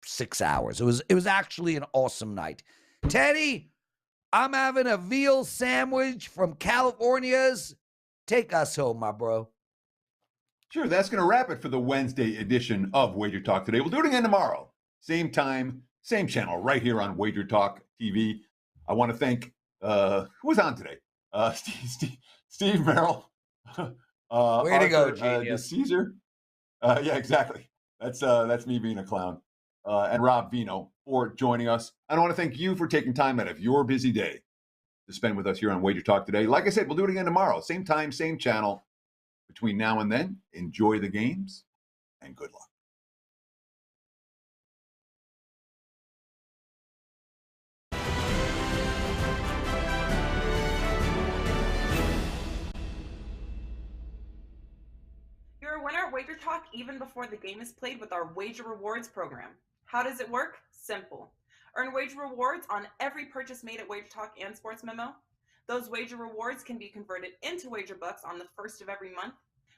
6 hours. It was actually an awesome night. Teddy, I'm having a veal sandwich from California's. Take us home, my bro. Sure, that's going to wrap it for the Wednesday edition of Wager Talk Today. We'll do it again tomorrow. Same time, same channel, right here on Wager Talk TV. I want to thank, who was on today? Steve Merril. Way to go, genius. Dicesare. Yeah, exactly. That's me being a clown. And Rob Veno for joining us. And I want to thank you for taking time out of your busy day to spend with us here on Wager Talk Today. Like I said, we'll do it again tomorrow. Same time, same channel. Between now and then, enjoy the games and good luck. You're a winner at WagerTalk even before the game is played with our Wager Rewards program. How does it work? Simple. Earn Wager Rewards on every purchase made at WagerTalk and Sports Memo. Those Wager Rewards can be converted into Wager Bucks on the 1st of every month.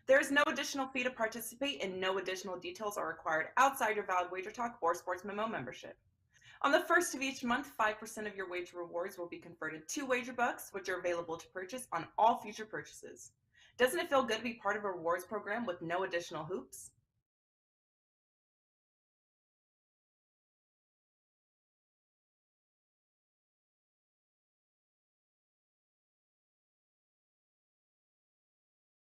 There is no additional fee to participate, and no additional details are required outside your valid WagerTalk or Sports Memo membership. On the 1st of each month, 5% of your Wager Rewards will be converted to Wager Bucks, which are available to purchase on all future purchases. Doesn't it feel good to be part of a rewards program with no additional hoops?